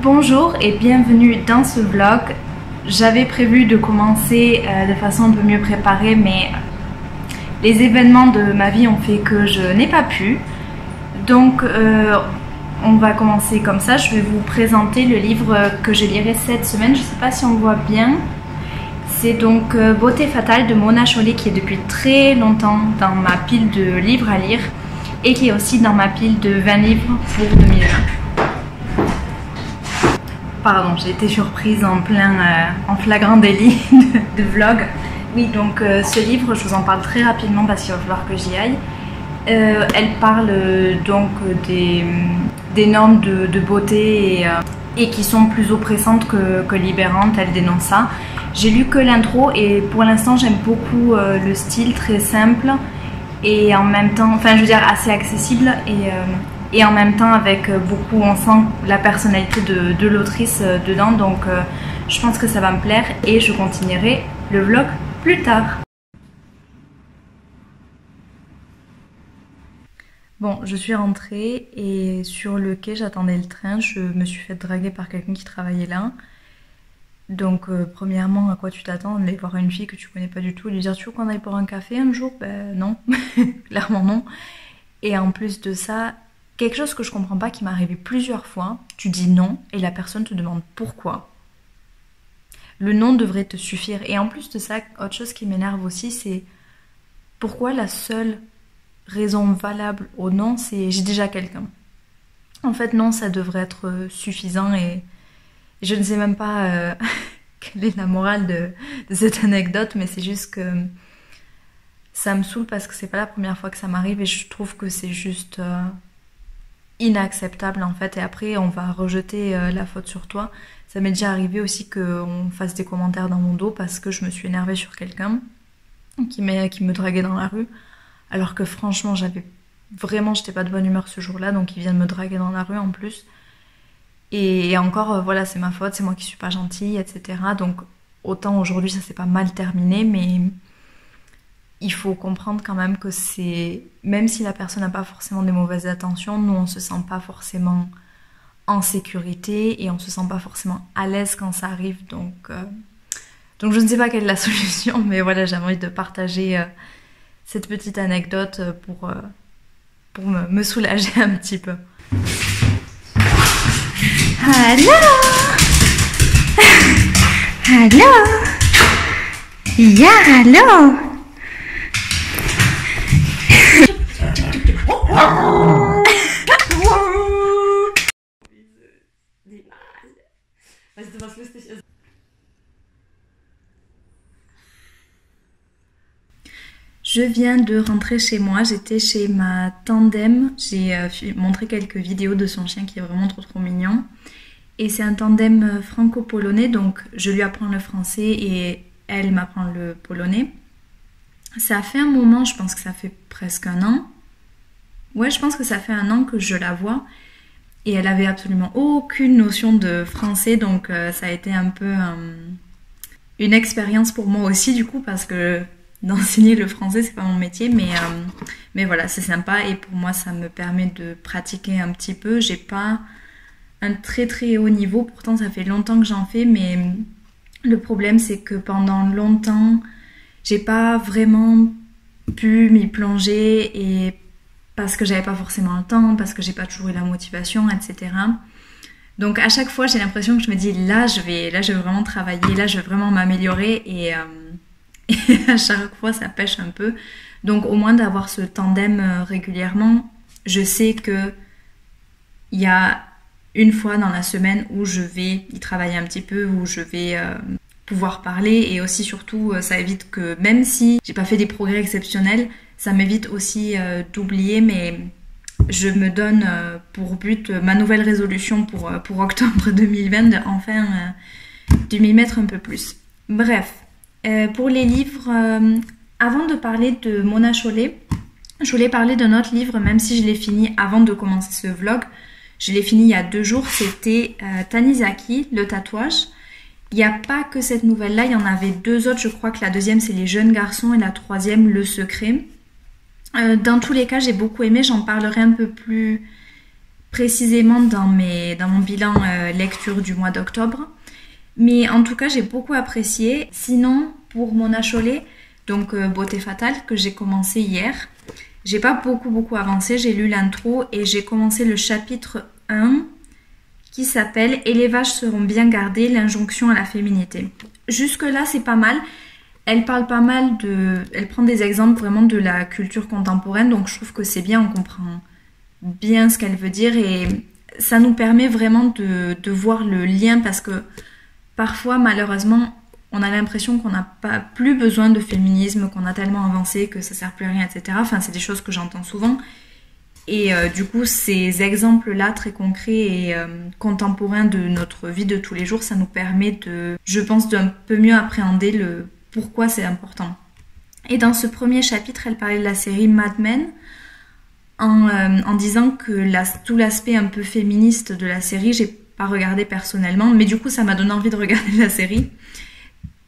Bonjour et bienvenue dans ce vlog. J'avais prévu de commencer de façon un peu mieux préparée, mais les événements de ma vie ont fait que je n'ai pas pu. Donc on va commencer comme ça. Je vais vous présenter le livre que je lirai cette semaine. Je ne sais pas si on voit bien. C'est donc Beauté fatale de Mona Chollet, qui est depuis très longtemps dans ma pile de livres à lire et qui est aussi dans ma pile de 20 livres pour 2020. Pardon, j'ai été surprise en flagrant délit de vlog. Oui, donc ce livre, je vous en parle très rapidement parce qu'il va falloir que j'y aille. Elle parle donc des normes de beauté et qui sont plus oppressantes que libérantes, elle dénonce ça. J'ai lu que l'intro et pour l'instant j'aime beaucoup le style très simple et en même temps, enfin je veux dire assez accessible et en même temps avec beaucoup, on sent la personnalité de l'autrice dedans, donc je pense que ça va me plaire et je continuerai le vlog plus tard. Bon, je suis rentrée et sur le quai j'attendais le train, je me suis fait draguer par quelqu'un qui travaillait là. Donc premièrement, à quoi tu t'attends? D'aller voir une fille que tu connais pas du tout et lui dire tu veux qu'on aille boire un café un jour? Ben non, clairement non. Et en plus de ça, quelque chose que je comprends pas qui m'est arrivé plusieurs fois, tu dis non et la personne te demande pourquoi. Le non devrait te suffire. Et en plus de ça, autre chose qui m'énerve aussi, c'est pourquoi la seule raison valable au non, c'est j'ai déjà quelqu'un. En fait non, ça devrait être suffisant et je ne sais même pas quelle est la morale de cette anecdote, mais c'est juste que ça me saoule parce que c'est pas la première fois que ça m'arrive et je trouve que c'est juste inacceptable en fait. Et après on va rejeter la faute sur toi. Ça m'est déjà arrivé aussi qu'on fasse des commentaires dans mon dos parce que je me suis énervée sur quelqu'un qui me draguait dans la rue, alors que franchement j'étais pas de bonne humeur ce jour-là, donc il vient de me draguer dans la rue en plus. Et encore, voilà, c'est ma faute, c'est moi qui suis pas gentille, etc. Donc autant aujourd'hui ça s'est pas mal terminé, mais il faut comprendre quand même que c'est... Même si la personne n'a pas forcément des mauvaises intentions, nous on se sent pas forcément en sécurité et on se sent pas forcément à l'aise quand ça arrive. Donc je ne sais pas quelle est la solution, mais voilà, j'ai envie de partager cette petite anecdote pour me soulager un petit peu. Hallo! Hallo! Ja, hallo! Weißt du, was lustig ist? Je viens de rentrer chez moi, j'étais chez ma tandem, j'ai montré quelques vidéos de son chien qui est vraiment trop mignon. Et c'est un tandem franco-polonais, donc je lui apprends le français et elle m'apprend le polonais. Ça fait un moment, je pense que ça fait presque un an. Ouais, je pense que ça fait un an que je la vois. Et elle avait absolument aucune notion de français, donc ça a été un peu une expérience pour moi aussi du coup, parce que d'enseigner le français c'est pas mon métier, mais voilà, c'est sympa et pour moi ça me permet de pratiquer un petit peu. J'ai pas un très haut niveau, pourtant ça fait longtemps que j'en fais, mais le problème c'est que pendant longtemps j'ai pas vraiment pu m'y plonger, et parce que j'avais pas forcément le temps, parce que j'ai pas toujours eu la motivation, etc. Donc à chaque fois j'ai l'impression que je me dis là je vais vraiment travailler, là je vais vraiment m'améliorer, et à chaque fois ça pêche un peu. Donc au moins d'avoir ce tandem régulièrement, je sais que il y a une fois dans la semaine où je vais y travailler un petit peu, où je vais pouvoir parler, et aussi surtout ça évite que, même si j'ai pas fait des progrès exceptionnels, ça m'évite aussi d'oublier, mais je me donne pour but, ma nouvelle résolution pour octobre 2020, de enfin de m'y mettre un peu plus. Bref, pour les livres, avant de parler de Mona Chollet, je voulais parler d'un autre livre, même si je l'ai fini avant de commencer ce vlog. Je l'ai fini il y a 2 jours, c'était Tanizaki, le tatouage. Il n'y a pas que cette nouvelle-là, il y en avait 2 autres, je crois que la deuxième c'est Les jeunes garçons et la troisième Le secret. Dans tous les cas, j'ai beaucoup aimé, j'en parlerai un peu plus précisément dans mon bilan lecture du mois d'octobre. Mais en tout cas, j'ai beaucoup apprécié. Sinon, pour Mona Chollet, donc Beauté fatale, que j'ai commencé hier, j'ai pas beaucoup avancé. J'ai lu l'intro et j'ai commencé le chapitre 1 qui s'appelle « Et les vaches seront bien gardées, l'injonction à la féminité ». Jusque-là, c'est pas mal. Elle parle pas mal elle prend des exemples vraiment de la culture contemporaine, donc je trouve que c'est bien, on comprend bien ce qu'elle veut dire et ça nous permet vraiment de voir le lien parce que parfois, malheureusement, on a l'impression qu'on n'a pas plus besoin de féminisme, qu'on a tellement avancé que ça sert plus à rien, etc. Enfin, c'est des choses que j'entends souvent. Et du coup, ces exemples-là, très concrets et contemporains de notre vie de tous les jours, ça nous permet je pense, d'un peu mieux appréhender le pourquoi c'est important. Et dans ce premier chapitre, elle parlait de la série Mad Men, en disant que tout l'aspect un peu féministe de la série, j'ai pas regardé personnellement, mais du coup ça m'a donné envie de regarder la série,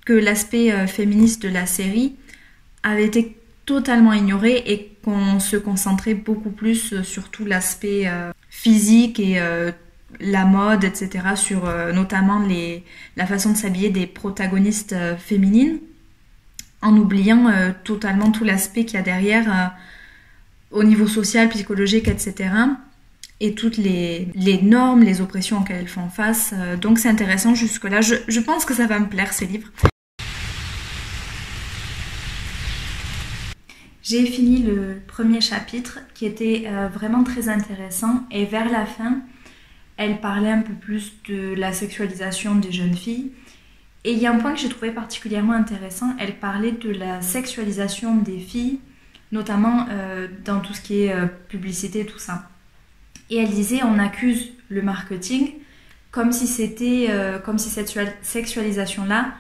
que l'aspect féministe de la série avait été totalement ignoré et qu'on se concentrait beaucoup plus sur tout l'aspect physique et la mode, etc., sur notamment la façon de s'habiller des protagonistes féminines, en oubliant totalement tout l'aspect qu'il y a derrière au niveau social, psychologique, etc., et toutes les normes, les oppressions auxquelles elles font face. Donc c'est intéressant jusque-là. Je pense que ça va me plaire, ces livres. J'ai fini le premier chapitre qui était vraiment très intéressant et vers la fin, elle parlait un peu plus de la sexualisation des jeunes filles. Et il y a un point que j'ai trouvé particulièrement intéressant, elle parlait de la sexualisation des filles, notamment dans tout ce qui est publicité, tout ça. Et elle disait, on accuse le marketing comme si cette sexualisation-là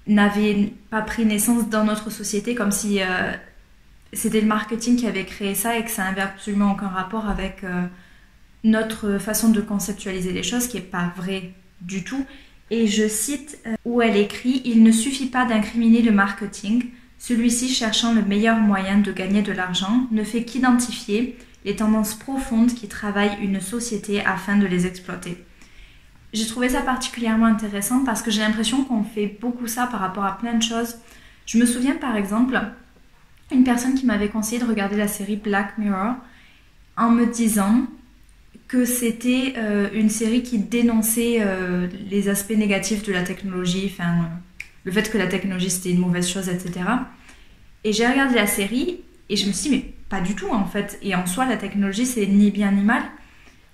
n'avait pas pris naissance dans notre société, comme si c'était le marketing qui avait créé ça et que ça n'avait absolument aucun rapport avec notre façon de conceptualiser les choses, qui n'est pas vrai du tout. Et je cite où elle écrit « Il ne suffit pas d'incriminer le marketing, celui-ci cherchant le meilleur moyen de gagner de l'argent ne fait qu'identifier les tendances profondes qui travaillent une société afin de les exploiter. » J'ai trouvé ça particulièrement intéressant parce que j'ai l'impression qu'on fait beaucoup ça par rapport à plein de choses. Je me souviens par exemple, une personne qui m'avait conseillé de regarder la série Black Mirror en me disant que c'était une série qui dénonçait les aspects négatifs de la technologie, enfin, le fait que la technologie c'était une mauvaise chose, etc. Et j'ai regardé la série et je me suis dit, mais pas du tout en fait. Et en soi, la technologie c'est ni bien ni mal.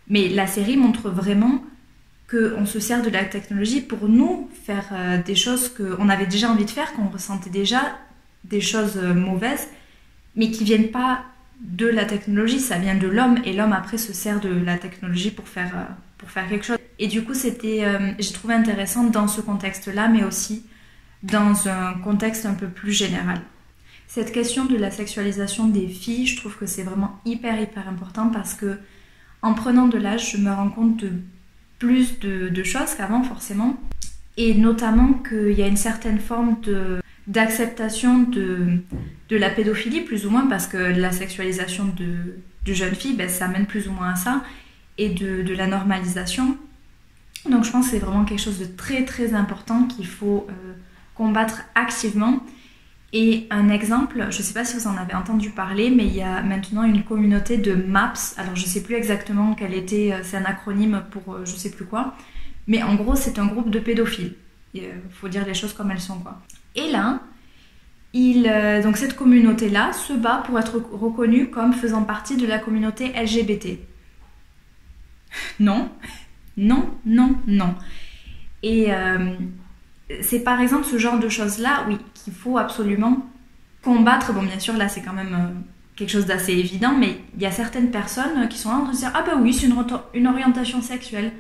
Mais la série montre vraiment qu'on se sert de la technologie pour nous faire des choses qu'on avait déjà envie de faire, qu'on ressentait déjà, des choses mauvaises, mais qui viennent pas de la technologie, ça vient de l'homme, et l'homme après se sert de la technologie pour faire quelque chose. Et du coup, j'ai trouvé intéressant dans ce contexte-là, mais aussi dans un contexte un peu plus général. Cette question de la sexualisation des filles, je trouve que c'est vraiment hyper important parce que en prenant de l'âge, je me rends compte de plus de choses qu'avant forcément, et notamment qu'il y a une certaine forme d'acceptation de la pédophilie plus ou moins, parce que la sexualisation de jeunes filles, ben, ça mène plus ou moins à ça, et de la normalisation. Donc je pense que c'est vraiment quelque chose de très important qu'il faut combattre activement. Et un exemple, je ne sais pas si vous en avez entendu parler, mais il y a maintenant une communauté de MAPS. Alors je ne sais plus exactement quel était, c'est un acronyme pour je ne sais plus quoi, mais en gros c'est un groupe de pédophiles. Il faut dire les choses comme elles sont, quoi. Et là, donc cette communauté-là se bat pour être reconnue comme faisant partie de la communauté LGBT. Non, non, non, non. Et c'est par exemple ce genre de choses-là, oui, qu'il faut absolument combattre. Bon, bien sûr, là, c'est quand même quelque chose d'assez évident, mais il y a certaines personnes qui sont là en train de se dire « Ah bah oui, c'est une orientation sexuelle. »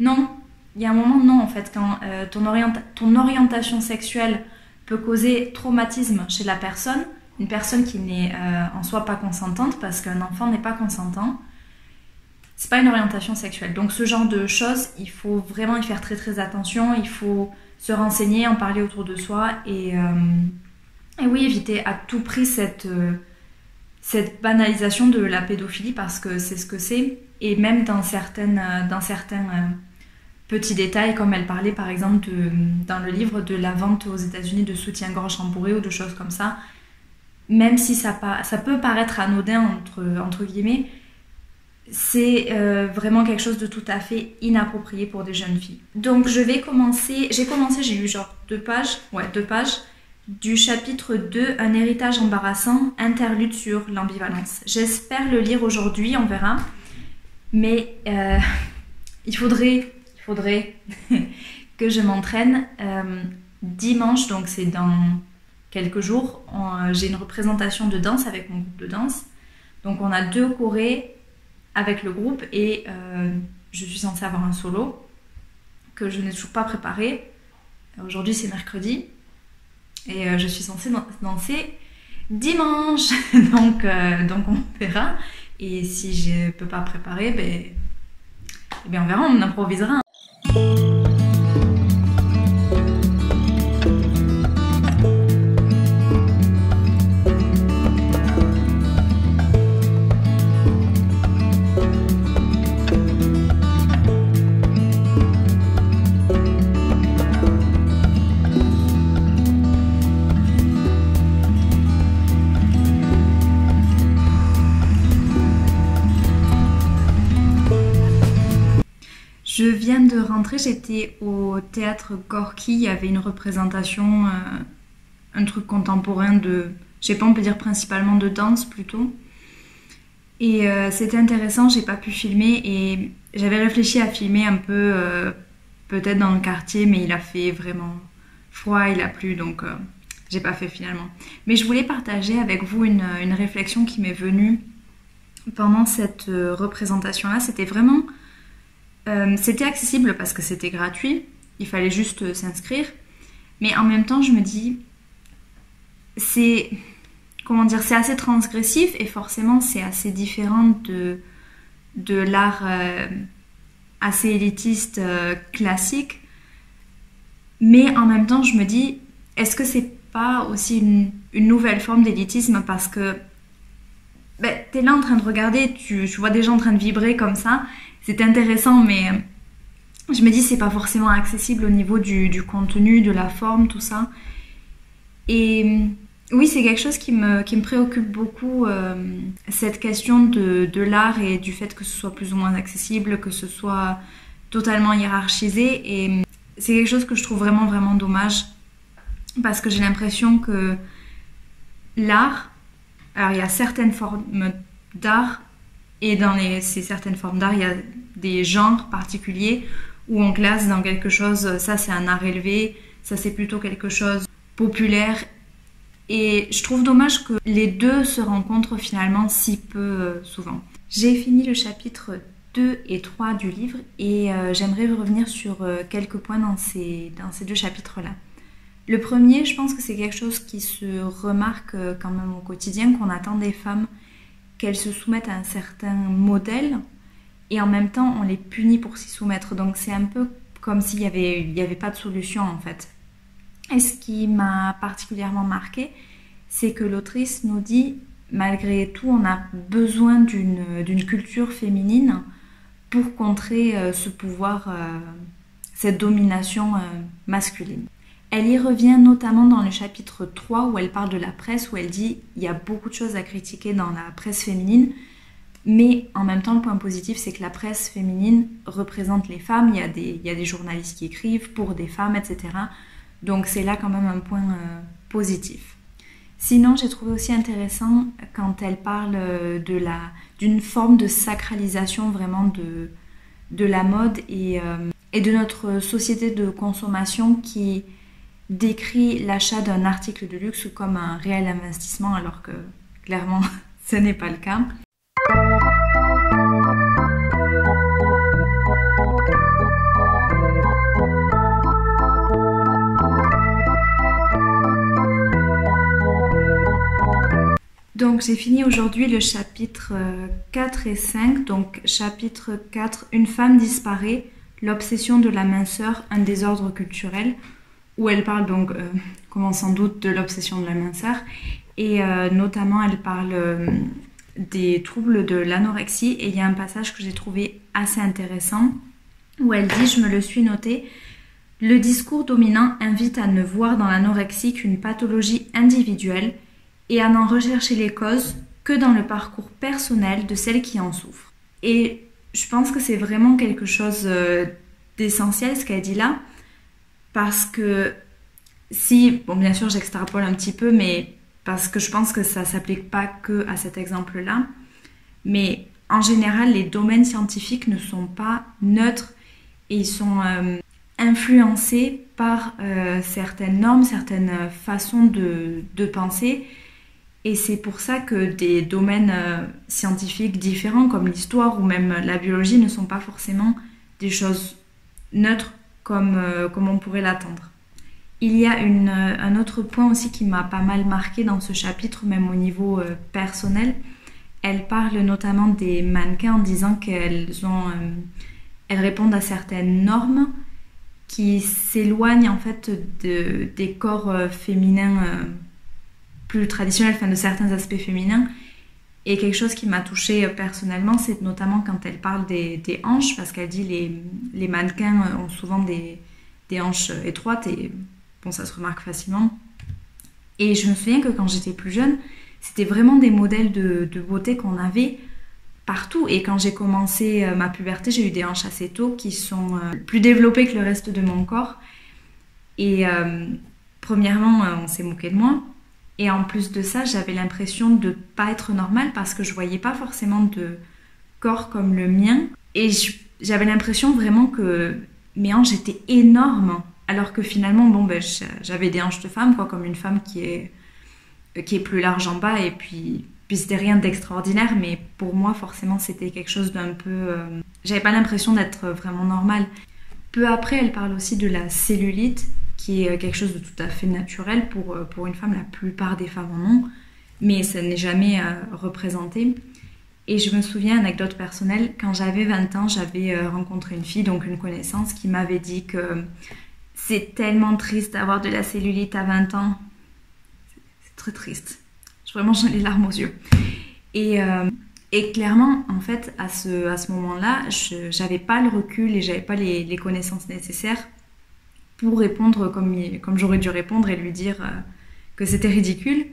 Non, il y a un moment, non, en fait, quand ton orientation sexuelle peut causer traumatisme chez la personne, une personne qui n'est en soi pas consentante, parce qu'un enfant n'est pas consentant, c'est pas une orientation sexuelle. Donc ce genre de choses, il faut vraiment y faire très attention, il faut se renseigner, en parler autour de soi et oui, éviter à tout prix cette cette banalisation de la pédophilie parce que c'est ce que c'est, et même dans certains petits détails, comme elle parlait par exemple dans le livre de la vente aux États-Unis de soutien-gorge rembourré ou de choses comme ça, même si ça peut paraître anodin entre guillemets, c'est vraiment quelque chose de tout à fait inapproprié pour des jeunes filles. Donc j'ai eu genre 2 pages, du chapitre 2, un héritage embarrassant, interlude sur l'ambivalence. J'espère le lire aujourd'hui, on verra. Mais il faudrait que je m'entraîne. Dimanche, donc c'est dans quelques jours, j'ai une représentation de danse avec mon groupe de danse. Donc on a 2 chorés avec le groupe et je suis censée avoir un solo que je n'ai toujours pas préparé. Aujourd'hui c'est mercredi. Et je suis censée danser dimanche, donc on verra. Et si je peux pas préparer, ben on verra, on improvisera. Je viens de rentrer, j'étais au théâtre Gorky, il y avait une représentation, un truc contemporain de, je sais pas, on peut dire principalement de danse plutôt. Et c'était intéressant, j'ai pas pu filmer et j'avais réfléchi à filmer un peu peut-être dans le quartier, mais il a fait vraiment froid, il a plu, donc j'ai pas fait finalement. Mais je voulais partager avec vous une réflexion qui m'est venue pendant cette représentation-là. C'était vraiment... c'était accessible parce que c'était gratuit, il fallait juste s'inscrire. Mais en même temps, je me dis, c'est assez transgressif et forcément c'est assez différent de l'art assez élitiste classique. Mais en même temps, je me dis, est-ce que c'est pas aussi une nouvelle forme d'élitisme parce que t'es là en train de regarder, tu vois des gens en train de vibrer comme ça. C'est intéressant, mais je me dis c'est pas forcément accessible au niveau du contenu, de la forme, tout ça. Et oui, c'est quelque chose qui me préoccupe beaucoup, cette question de l'art et du fait que ce soit plus ou moins accessible, que ce soit totalement hiérarchisé. Et c'est quelque chose que je trouve vraiment, vraiment dommage parce que j'ai l'impression que l'art, alors il y a certaines formes d'art et dans ces certaines formes d'art, il y a des genres particuliers où on classe dans quelque chose, ça c'est un art élevé, ça c'est plutôt quelque chose populaire. Et je trouve dommage que les deux se rencontrent finalement si peu souvent. J'ai fini le chapitre 2 et 3 du livre et j'aimerais revenir sur quelques points dans ces 2 chapitres-là. Le premier, je pense que c'est quelque chose qui se remarque quand même au quotidien, qu'on attend des femmes qu'elles se soumettent à un certain modèle et en même temps on les punit pour s'y soumettre. Donc c'est un peu comme s'il y avait pas de solution en fait. Et ce qui m'a particulièrement marqué, c'est que l'autrice nous dit, malgré tout, on a besoin d'une culture féminine pour contrer ce pouvoir, cette domination masculine. Elle y revient notamment dans le chapitre 3 où elle parle de la presse, où elle dit il y a beaucoup de choses à critiquer dans la presse féminine, mais en même temps le point positif c'est que la presse féminine représente les femmes, il y a des journalistes qui écrivent pour des femmes, etc. Donc c'est là quand même un point positif. Sinon j'ai trouvé aussi intéressant quand elle parle d'une forme de sacralisation vraiment de la mode et de notre société de consommation qui décrit l'achat d'un article de luxe comme un réel investissement alors que clairement ce n'est pas le cas. Donc j'ai fini aujourd'hui le chapitre 4 et 5. Donc chapitre 4, une femme disparaît, l'obsession de la minceur, un désordre culturel, où elle parle donc, comme on s'en doute, de l'obsession de la minceur. Et notamment, elle parle des troubles de l'anorexie. Et il y a un passage que j'ai trouvé assez intéressant où elle dit, je me le suis noté, le discours dominant invite à ne voir dans l'anorexie qu'une pathologie individuelle et à n'en rechercher les causes que dans le parcours personnel de celle qui en souffre. Et je pense que c'est vraiment quelque chose d'essentiel ce qu'elle dit là, parce que si, bon bien sûr j'extrapole un petit peu, mais parce que je pense que ça ne s'applique pas que à cet exemple-là, mais en général les domaines scientifiques ne sont pas neutres et ils sont influencés par certaines normes, certaines façons de penser. Et c'est pour ça que des domaines scientifiques différents comme l'histoire ou même la biologie ne sont pas forcément des choses neutres comme on pourrait l'attendre. Il y a un autre point aussi qui m'a pas mal marqué dans ce chapitre, même au niveau personnel. Elle parle notamment des mannequins en disant qu'elles répondent à certaines normes qui s'éloignent en fait des corps féminins plus traditionnels, enfin de certains aspects féminins. Et quelque chose qui m'a touchée personnellement, c'est notamment quand elle parle des hanches, parce qu'elle dit les mannequins ont souvent des hanches étroites et bon, ça se remarque facilement. Et je me souviens que quand j'étais plus jeune, c'était vraiment des modèles de beauté qu'on avait partout. Et quand j'ai commencé ma puberté, j'ai eu des hanches assez tôt qui sont plus développées que le reste de mon corps. Et premièrement, on s'est moqué de moi. Et en plus de ça, j'avais l'impression de ne pas être normale parce que je ne voyais pas forcément de corps comme le mien. Et j'avais l'impression vraiment que mes hanches étaient énormes. Alors que finalement, bon, ben, j'avais des hanches de femme, quoi, comme une femme qui est plus large en bas. Et puis c'était rien d'extraordinaire, mais pour moi, forcément, c'était quelque chose d'un peu... J'avais pas l'impression d'être vraiment normale. Peu après, elle parle aussi de la cellulite, qui est quelque chose de tout à fait naturel pour une femme. La plupart des femmes en ont, mais ça n'est jamais représenté. Et je me souviens, anecdote personnelle, quand j'avais 20 ans, j'avais rencontré une fille, donc une connaissance, qui m'avait dit que c'est tellement triste d'avoir de la cellulite à 20 ans. C'est très triste. Vraiment, j'ai les larmes aux yeux. Et clairement, en fait, à ce moment-là, j'avais pas le recul et j'avais pas les connaissances nécessaires pour répondre comme j'aurais dû répondre et lui dire que c'était ridicule.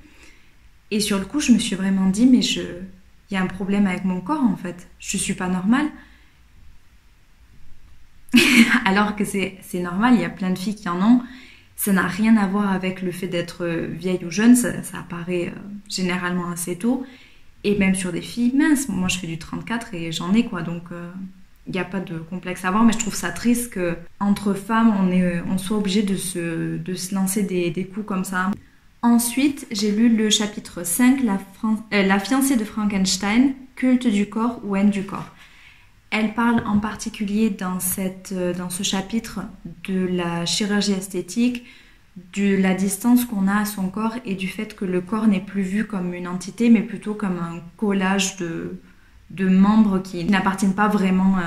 Et sur le coup, je me suis vraiment dit, mais il y a un problème avec mon corps, en fait. Je suis pas normale. Alors que c'est normal, il y a plein de filles qui en ont. Ça n'a rien à voir avec le fait d'être vieille ou jeune, ça apparaît généralement assez tôt. Et même sur des filles minces, moi je fais du 34 et j'en ai quoi, donc il n'y a pas de complexe à avoir, mais je trouve ça triste qu'entre femmes, on soit obligé de se lancer des coups comme ça. Ensuite, j'ai lu le chapitre 5, la fiancée de Frankenstein, culte du corps ou haine du corps. Elle parle en particulier dans ce chapitre de la chirurgie esthétique, de la distance qu'on a à son corps et du fait que le corps n'est plus vu comme une entité, mais plutôt comme un collage de membres qui n'appartiennent pas vraiment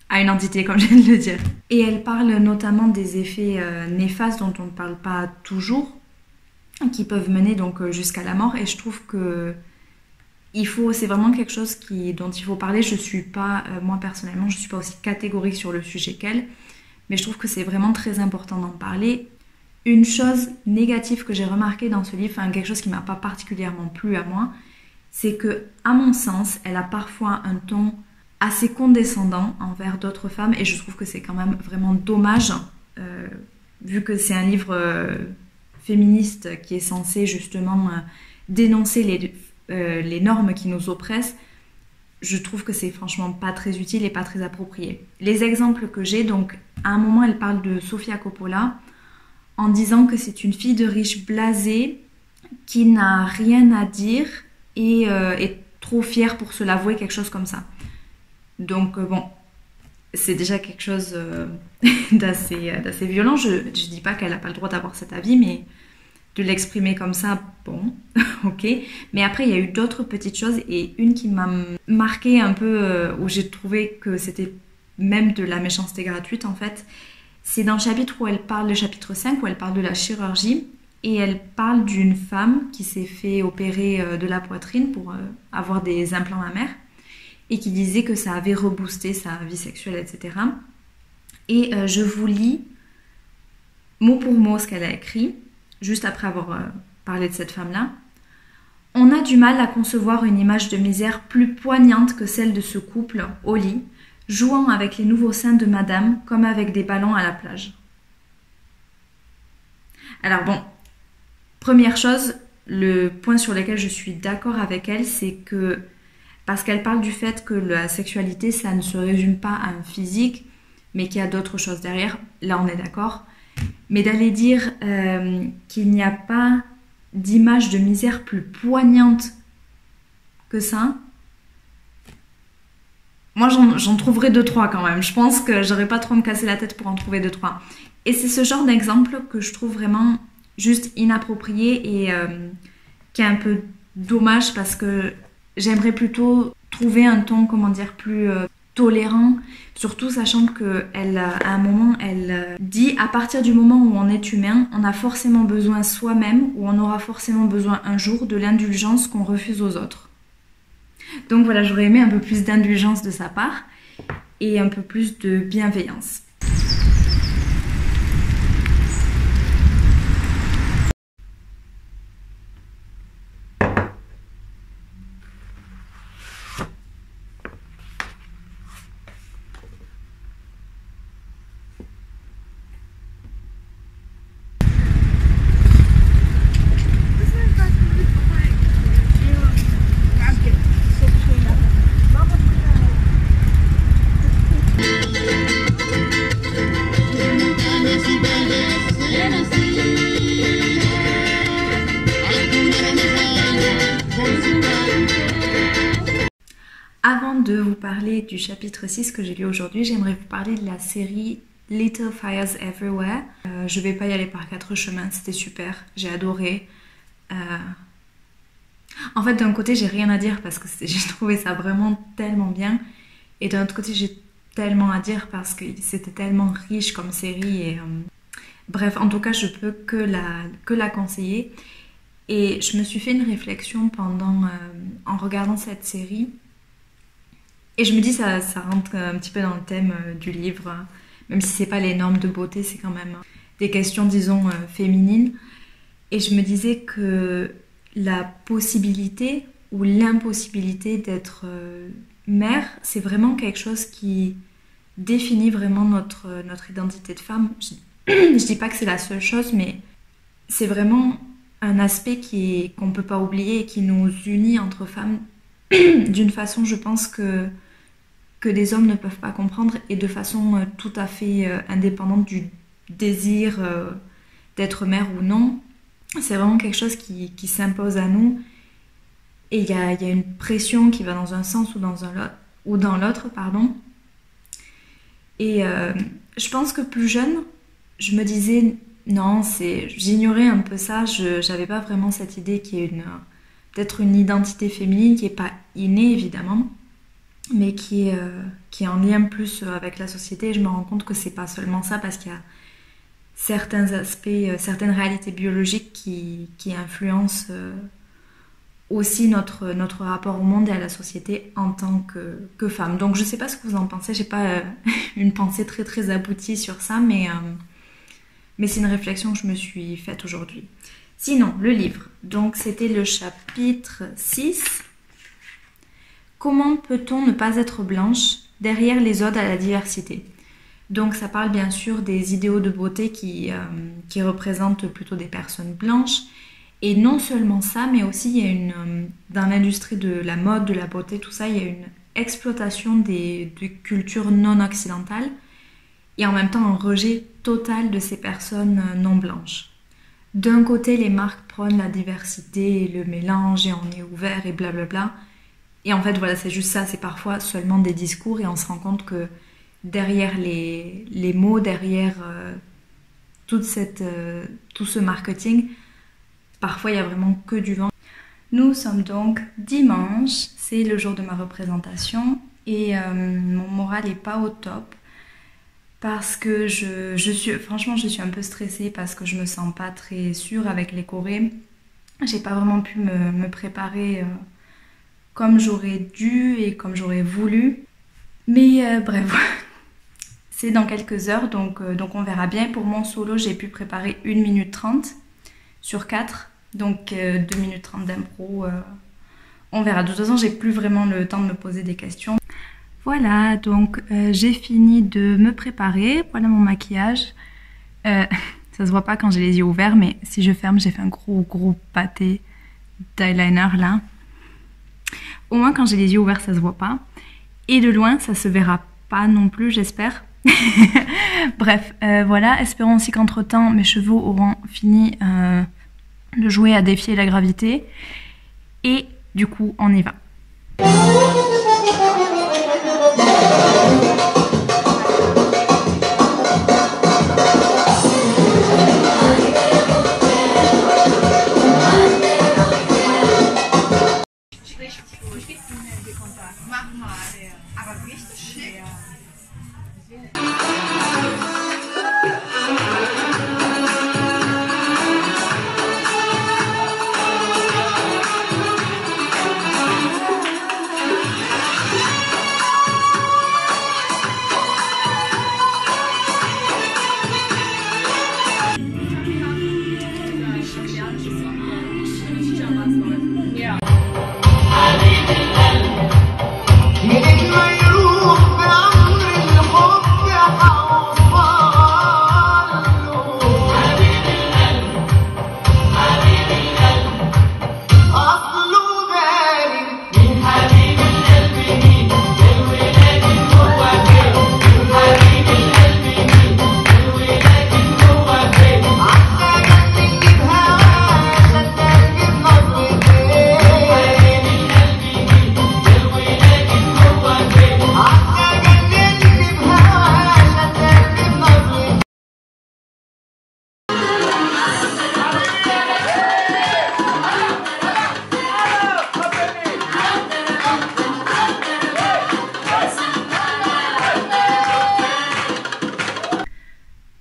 à une entité, comme je viens de le dire. Et elle parle notamment des effets néfastes dont on ne parle pas toujours, qui peuvent mener donc jusqu'à la mort. Et je trouve que c'est vraiment quelque chose dont il faut parler. Je suis pas, moi personnellement, je suis pas aussi catégorique sur le sujet qu'elle, mais je trouve que c'est vraiment très important d'en parler. Une chose négative que j'ai remarquée dans ce livre, enfin quelque chose qui m'a pas particulièrement plu à moi, c'est que, à mon sens, elle a parfois un ton assez condescendant envers d'autres femmes, et je trouve que c'est quand même vraiment dommage, vu que c'est un livre féministe qui est censé justement dénoncer les normes qui nous oppressent. Je trouve que c'est franchement pas très utile et pas très approprié. Les exemples que j'ai, donc à un moment elle parle de Sofia Coppola en disant que c'est une fille de riche blasée qui n'a rien à dire et est trop fière pour se l'avouer, quelque chose comme ça. Donc bon, c'est déjà quelque chose d'assez violent. Je dis pas qu'elle n'a pas le droit d'avoir cet avis, mais de l'exprimer comme ça, bon, ok. Mais après, il y a eu d'autres petites choses et une qui m'a marquée un peu, où j'ai trouvé que c'était même de la méchanceté gratuite en fait. C'est dans le chapitre où elle parle, le chapitre 5, où elle parle de la chirurgie. et elle parle d'une femme qui s'est fait opérer de la poitrine pour avoir des implants mammaires et qui disait que ça avait reboosté sa vie sexuelle, etc. Et je vous lis mot pour mot ce qu'elle a écrit, juste après avoir parlé de cette femme-là. On a du mal à concevoir une image de misère plus poignante que celle de ce couple au lit, jouant avec les nouveaux seins de madame comme avec des ballons à la plage. Alors bon, première chose, le point sur lequel je suis d'accord avec elle, c'est que, parce qu'elle parle du fait que la sexualité, ça ne se résume pas à un physique, mais qu'il y a d'autres choses derrière, là on est d'accord. Mais d'aller dire qu'il n'y a pas d'image de misère plus poignante que ça, moi j'en trouverai 2-3 quand même. Je pense que j'aurais pas trop à me casser la tête pour en trouver 2-3. Et c'est ce genre d'exemple que je trouve vraiment juste inapproprié et qui est un peu dommage parce que j'aimerais plutôt trouver un ton, comment dire, plus tolérant, surtout sachant qu'elle, à un moment, elle dit à partir du moment où on est humain, on a forcément besoin soi-même ou on aura forcément besoin un jour de l'indulgence qu'on refuse aux autres. Donc voilà, j'aurais aimé un peu plus d'indulgence de sa part et un peu plus de bienveillance. Avant de vous parler du chapitre 6 que j'ai lu aujourd'hui, j'aimerais vous parler de la série Little Fires Everywhere. Je vais pas y aller par 4 chemins, c'était super, j'ai adoré. En fait, d'un côté, j'ai rien à dire parce que j'ai trouvé ça vraiment tellement bien. Et d'un autre côté, j'ai tellement à dire parce que c'était tellement riche comme série. Et, bref, en tout cas, je peux que la conseiller. Et je me suis fait une réflexion en regardant cette série. Et je me dis, ça rentre un petit peu dans le thème du livre. Même si c'est pas les normes de beauté, c'est quand même des questions, disons, féminines. Et je me disais que la possibilité ou l'impossibilité d'être mère, c'est vraiment quelque chose qui définit vraiment notre identité de femme. Je dis pas que c'est la seule chose, mais c'est vraiment un aspect qu'on peut pas oublier et qui nous unit entre femmes d'une façon, je pense, que les hommes ne peuvent pas comprendre et de façon tout à fait indépendante du désir d'être mère ou non. C'est vraiment quelque chose qui s'impose à nous et il y a une pression qui va dans un sens ou dans l'autre, pardon. Et je pense que plus jeune, je me disais non, j'ignorais un peu ça, j'avais pas vraiment cette idée qu'il y ait peut-être une identité féminine qui n'est pas innée évidemment, mais qui est en lien plus avec la société. Et je me rends compte que c'est pas seulement ça parce qu'il y a certains aspects, certaines réalités biologiques qui influencent aussi notre rapport au monde et à la société en tant que femme. Donc je sais pas ce que vous en pensez, j'ai pas une pensée très très aboutie sur ça, mais c'est une réflexion que je me suis faite aujourd'hui. Sinon, le livre, donc c'était le chapitre 6. Comment peut-on ne pas être blanche derrière les odes à la diversité? Donc ça parle bien sûr des idéaux de beauté qui représentent plutôt des personnes blanches. Et non seulement ça, mais aussi il y a dans l'industrie de la mode, de la beauté, tout ça, il y a une exploitation des cultures non occidentales et en même temps un rejet total de ces personnes non blanches. D'un côté, les marques prônent la diversité et le mélange et on est ouvert et blablabla. Et en fait, voilà, c'est juste ça, c'est parfois seulement des discours et on se rend compte que derrière les mots, derrière tout ce marketing, parfois il n'y a vraiment que du vent. Nous sommes donc dimanche, c'est le jour de ma représentation et mon moral n'est pas au top parce que franchement, je suis un peu stressée parce que je me sens pas très sûre avec les chorés. J'ai pas vraiment pu me préparer comme j'aurais dû et comme j'aurais voulu. Mais bref, c'est dans quelques heures, donc on verra bien. Pour mon solo, j'ai pu préparer 1 minute 30 sur 4, donc 2 minutes 30 d'impro. On verra. De toute façon, j'ai plus vraiment le temps de me poser des questions. Voilà, donc j'ai fini de me préparer. Voilà mon maquillage. Ça se voit pas quand j'ai les yeux ouverts, mais si je ferme, j'ai fait un gros pâté d'eyeliner là. Au moins quand j'ai les yeux ouverts, ça se voit pas. Et de loin, ça se verra pas non plus, j'espère. Bref, voilà. Espérons aussi qu'entre-temps, mes cheveux auront fini de jouer à défier la gravité. Et du coup, on y va.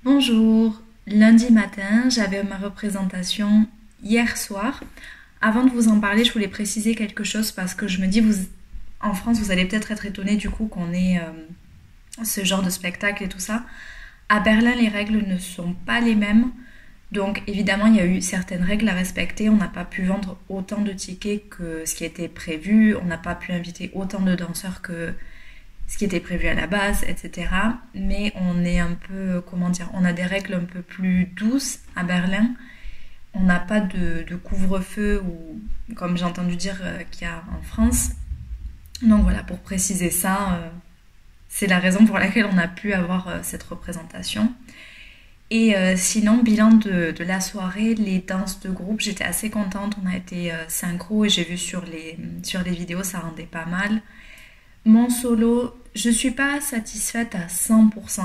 Bonjour, lundi matin, j'avais ma représentation hier soir. Avant de vous en parler, je voulais préciser quelque chose parce que je me dis, en France, vous allez peut-être être étonnés du coup qu'on ait ce genre de spectacle et tout ça. À Berlin, les règles ne sont pas les mêmes. Donc évidemment, il y a eu certaines règles à respecter. On n'a pas pu vendre autant de tickets que ce qui était prévu. On n'a pas pu inviter autant de danseurs que ce qui était prévu à la base, etc. Mais on est un peu, comment dire, on a des règles un peu plus douces à Berlin. On n'a pas de couvre-feu, ou comme j'ai entendu dire qu'il y a en France. Donc voilà, pour préciser ça, c'est la raison pour laquelle on a pu avoir cette représentation. Et sinon, bilan de la soirée, les danses de groupe, j'étais assez contente. On a été synchro et j'ai vu sur les vidéos, ça rendait pas mal. Mon solo, je suis pas satisfaite à 100%,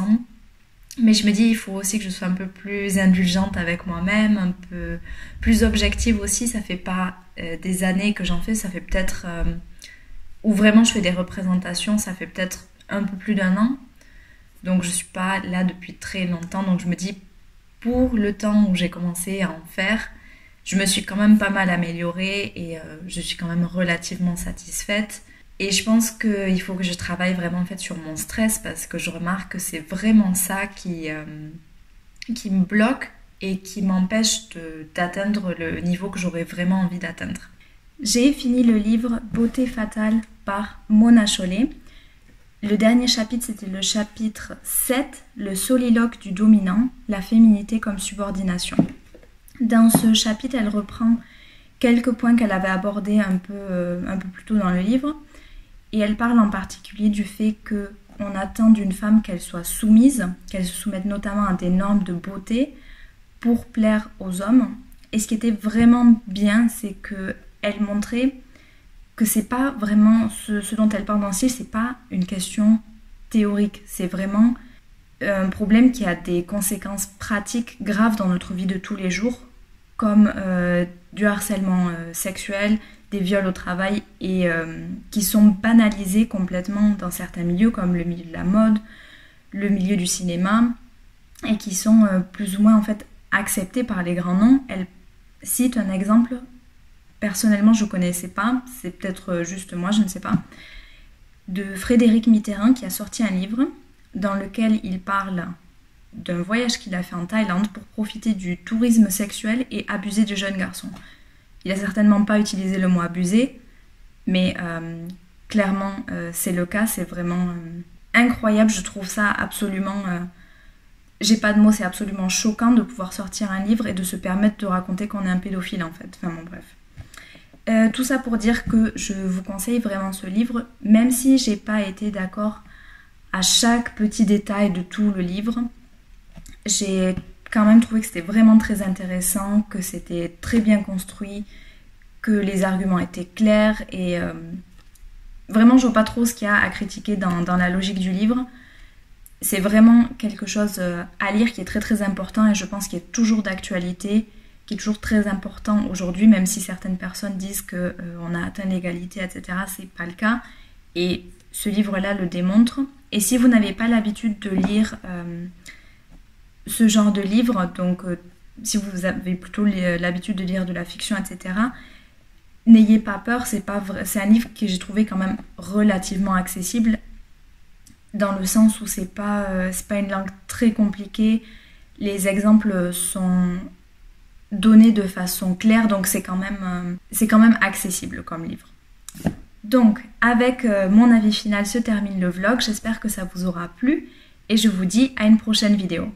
mais je me dis il faut aussi que je sois un peu plus indulgente avec moi-même, un peu plus objective aussi. Ça fait pas des années que j'en fais, ça fait peut-être, où vraiment je fais des représentations, ça fait peut-être un peu plus d'1 an. Donc je suis pas là depuis très longtemps, donc je me dis pour le temps où j'ai commencé à en faire, je me suis quand même pas mal améliorée et je suis quand même relativement satisfaite. Et je pense qu'il faut que je travaille vraiment en fait sur mon stress parce que je remarque que c'est vraiment ça qui me bloque et qui m'empêche d'atteindre le niveau que j'aurais vraiment envie d'atteindre. J'ai fini le livre Beauté fatale par Mona Chollet. Le dernier chapitre, c'était le chapitre 7, le soliloque du dominant, la féminité comme subordination. Dans ce chapitre, elle reprend quelques points qu'elle avait abordés un peu plus tôt dans le livre. Et elle parle en particulier du fait qu'on attend d'une femme qu'elle soit soumise, qu'elle se soumette notamment à des normes de beauté pour plaire aux hommes. Et ce qui était vraiment bien, c'est qu'elle montrait que c'est pas vraiment ce dont elle parle dans ce livre, c'est pas une question théorique, c'est vraiment un problème qui a des conséquences pratiques graves dans notre vie de tous les jours, comme du harcèlement sexuel, des viols au travail et qui sont banalisés complètement dans certains milieux comme le milieu de la mode, le milieu du cinéma et qui sont plus ou moins en fait acceptés par les grands noms. Elle cite un exemple, personnellement je ne connaissais pas, c'est peut-être juste moi, je ne sais pas, de Frédéric Mitterrand qui a sorti un livre dans lequel il parle d'un voyage qu'il a fait en Thaïlande pour profiter du tourisme sexuel et abuser de jeunes garçons. Il n'a certainement pas utilisé le mot abuser, mais clairement c'est le cas, c'est vraiment incroyable, je trouve ça absolument... j'ai pas de mots, c'est absolument choquant de pouvoir sortir un livre et de se permettre de raconter qu'on est un pédophile en fait, enfin bon bref. Tout ça pour dire que je vous conseille vraiment ce livre, même si j'ai pas été d'accord à chaque petit détail de tout le livre. J'ai quand même trouvé que c'était vraiment très intéressant, que c'était très bien construit, que les arguments étaient clairs et vraiment je vois pas trop ce qu'il y a à critiquer dans la logique du livre. C'est vraiment quelque chose à lire qui est très très important et je pense qu'il est toujours d'actualité, qui est toujours très important aujourd'hui, même si certaines personnes disent qu'on a atteint l'égalité, etc. C'est pas le cas et ce livre-là le démontre. Et si vous n'avez pas l'habitude de lire ce genre de livre, donc si vous avez plutôt l'habitude de lire de la fiction, etc., n'ayez pas peur, c'est un livre que j'ai trouvé quand même relativement accessible, dans le sens où c'est pas une langue très compliquée, les exemples sont donnés de façon claire, donc c'est quand même accessible comme livre. Donc, avec mon avis final se termine le vlog, j'espère que ça vous aura plu et je vous dis à une prochaine vidéo.